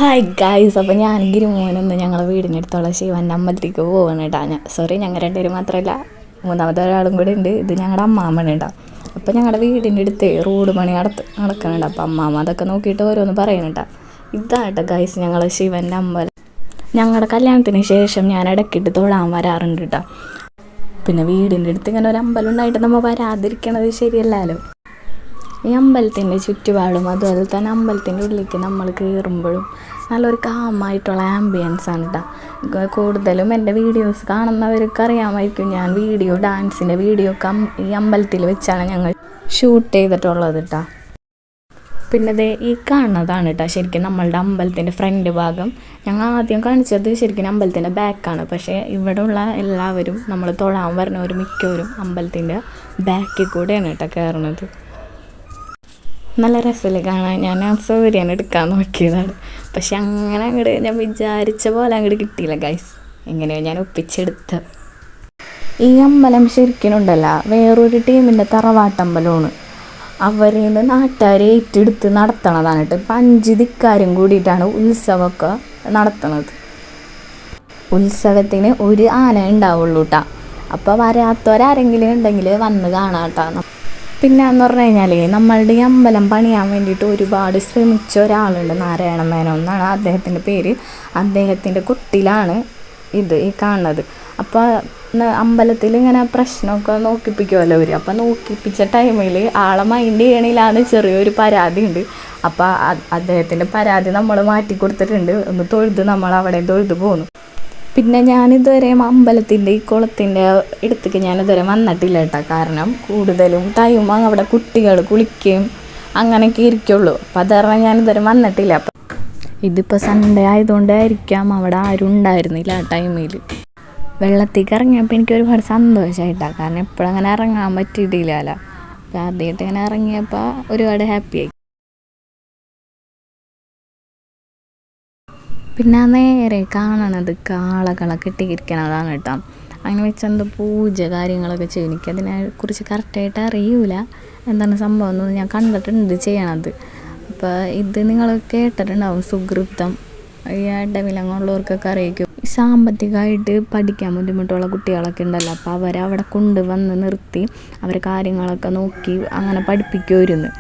Hi guys, അപ്പോൾ ഞാൻ ഗിരിമോനൊന്ന് ഞങ്ങളെ വീടിനടുത്തുള്ള ശിവൻ്റെ അമ്പലത്തേക്ക് പോവാണ് കേട്ടോ. ഞങ്ങൾ രണ്ടുപേരും മാത്രമല്ല, മൂന്നാമത്തെ ഒരാളും കൂടെ ഉണ്ട്. ഇത് ഞങ്ങളുടെ അമ്മാമ്മയാണ് കേട്ടോ. അപ്പോൾ ഞങ്ങളുടെ വീടിൻ്റെ അടുത്ത് റോഡ് പണി നടക്കുന്നുണ്ട്. അപ്പോൾ അമ്മാമ്മ അതൊക്കെ നോക്കിയിട്ട് ഓരോന്ന് പറയുന്നുണ്ട്. ഇതാട്ടോ ഗായ്സ് ഞങ്ങൾ ശിവൻ്റെ അമ്പലം. ഞങ്ങളുടെ കല്യാണത്തിന് ശേഷം ഞാൻ ഇടയ്ക്കിട്ട് തൊഴാൻ വരാറുണ്ട് കേട്ടോ. പിന്നെ വീടിൻ്റെ അടുത്ത് ഇങ്ങനെ ഒരു അമ്പലം ഉണ്ടായിട്ട് നമ്മൾ വരാതിരിക്കണത് ശരിയല്ലല്ലോ. ഈ അമ്പലത്തിൻ്റെ ചുറ്റുപാടും അതുപോലെ തന്നെ അമ്പലത്തിൻ്റെ ഉള്ളിലേക്ക് നമ്മൾ കയറുമ്പോഴും നല്ലൊരു കാമായിട്ടുള്ള ആംബിയൻസ് ആണ് കേട്ടോ. കൂടുതലും എൻ്റെ വീഡിയോസ് കാണുന്നവർക്ക് അറിയാമായിരിക്കും, ഞാൻ ഡാൻസിൻ്റെ വീഡിയോ ഈ അമ്പലത്തിൽ വെച്ചാണ് ഞങ്ങൾ ഷൂട്ട് ചെയ്തിട്ടുള്ളത് കേട്ടോ. പിന്നെ ദേ ഈ കാണുന്നതാണ് കേട്ടോ ശരിക്കും നമ്മളുടെ അമ്പലത്തിൻ്റെ ഫ്രണ്ട് ഭാഗം. ഞങ്ങൾ ആദ്യം കാണിച്ചത് ശരിക്കും അമ്പലത്തിൻ്റെ ബാക്കാണ്. പക്ഷേ ഇവിടെ ഉള്ള എല്ലാവരും നമ്മൾ തൊഴാൻ വരുന്നവരും മിക്കവരും അമ്പലത്തിൻ്റെ ബാക്കിൽ കൂടെയാണ് കേട്ടോ കയറുന്നത്. നല്ല രസമില്ല കാണാൻ. ഞാൻ സൗകര്യം എടുക്കാൻ നോക്കിയതാണ്, പക്ഷെ അങ്ങനെ അങ്ങോട്ട് ഞാൻ വിചാരിച്ച പോലെ അങ്ങോട്ട് കിട്ടിയില്ല ഗൈസ്. എങ്ങനെയോ ഞാൻ ഒപ്പിച്ചെടുത്ത്. ഈ അമ്പലം ശരിക്കും ഉണ്ടല്ലോ വേറൊരു ടീമിൻ്റെ തറവാട്ടമ്പലമാണ്. അവരിൽ നിന്ന് നാട്ടുകാരെ ഏറ്റെടുത്ത് നടത്തണതാണ് കേട്ടോ. ഇപ്പം 5 ദിക്കാരും കൂടിയിട്ടാണ് ഉത്സവമൊക്കെ നടത്തുന്നത്. ഉത്സവത്തിന് ഒരു ആന ഉണ്ടാവുള്ളൂ കേട്ടോ. അപ്പോൾ വരാത്തവരാരെങ്കിലും ഉണ്ടെങ്കിൽ വന്ന് കാണാം കേട്ടോ. പിന്നെ എന്ന് പറഞ്ഞു കഴിഞ്ഞാൽ നമ്മളുടെ ഈ അമ്പലം പണിയാൻ വേണ്ടിയിട്ട് ഒരുപാട് ശ്രമിച്ച ഒരാളുണ്ട്, നാരായണ മേനോൻ എന്നാണ് അദ്ദേഹത്തിൻ്റെ പേര്. അദ്ദേഹത്തിൻ്റെ കുട്ടിയിലാണ് ഈ കാണുന്നത്. അപ്പോൾ അമ്പലത്തിൽ ഇങ്ങനെ പ്രശ്നമൊക്കെ നോക്കിപ്പിക്കുമല്ലോ അവർ. അപ്പോൾ നോക്കിപ്പിച്ച ടൈമിൽ ആളെ മൈൻഡ് ചെയ്യണില്ലാന്ന് ചെറിയൊരു പരാതി ഉണ്ട്. അപ്പോൾ അദ്ദേഹത്തിൻ്റെ പരാതി നമ്മൾ മാറ്റി കൊടുത്തിട്ടുണ്ട്. ഒന്ന് തൊഴുത് നമ്മൾ അവിടെ തൊഴുത് പോന്നു. പിന്നെ ഞാനിതുവരെ അമ്പലത്തിൻ്റെ ഈ കുളത്തിൻ്റെ അടുത്തേക്ക് ഞാനിതുവരെ വന്നിട്ടില്ല കേട്ടോ. കാരണം കൂടുതലും ടൈം അവിടെ കുട്ടികൾ കുളിക്കുകയും അങ്ങനെയൊക്കെ ഇരിക്കുള്ളൂ. അപ്പം അത് കാരണം ഞാനിതുവരെ വന്നിട്ടില്ല. അപ്പം ഇതിപ്പോൾ സൺഡേ ആയതുകൊണ്ടായിരിക്കാം അവിടെ ആരും ഉണ്ടായിരുന്നില്ല ആ ടൈമിൽ. വെള്ളത്തേക്ക് ഇറങ്ങിയപ്പോൾ എനിക്ക് ഒരുപാട് സന്തോഷമായിട്ടാണ്. കാരണം എപ്പോഴും അങ്ങനെ ഇറങ്ങാൻ പറ്റിയിട്ടില്ലല്ലോ. അപ്പം ആദ്യമായിട്ട് ഇങ്ങനെ ഇറങ്ങിയപ്പോൾ ഒരുപാട് ഹാപ്പിയായി. പിന്നെ നേരെ കാണണത് കാളകളൊക്കെ ഇട്ടിരിക്കണതാണ് കേട്ടോ. അങ്ങനെ വെച്ചെന്തോ പൂജ കാര്യങ്ങളൊക്കെ ചെയ്യും. എനിക്കതിനെക്കുറിച്ച് കറക്റ്റായിട്ട് അറിയില്ല എന്താണ് സംഭവം എന്നൊന്നും. ഞാൻ കണ്ടിട്ടുണ്ട് ചെയ്യണത്. അപ്പോൾ ഇത് നിങ്ങൾ കേട്ടിട്ടുണ്ടാവും, സുഹൃത്തം. ഈ ഇടവിലങ്ങളുള്ളവർക്കൊക്കെ അറിയിക്കും. സാമ്പത്തികമായിട്ട് പഠിക്കാൻ ബുദ്ധിമുട്ടുള്ള കുട്ടികളൊക്കെ ഉണ്ടല്ലോ. അപ്പോൾ അവരവിടെ കൊണ്ടുവന്ന് നിർത്തി അവർ കാര്യങ്ങളൊക്കെ നോക്കി അങ്ങനെ പഠിപ്പിക്കുമായിരുന്നു.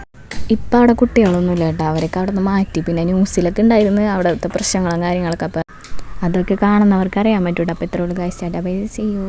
ഇപ്പം അവിടെ കുട്ടികളൊന്നുമില്ല കേട്ടോ. അവരൊക്കെ അവിടെ നിന്ന് മാറ്റി. പിന്നെ ന്യൂസിലൊക്കെ ഉണ്ടായിരുന്നു അവിടുത്തെ പ്രശ്നങ്ങളും കാര്യങ്ങളൊക്കെ. അപ്പോൾ അതൊക്കെ കാണുന്നവർക്ക് അറിയാൻ പറ്റൂട്ടോ. അപ്പോൾ ഇത്രയോട് guys. Tata bye, see U.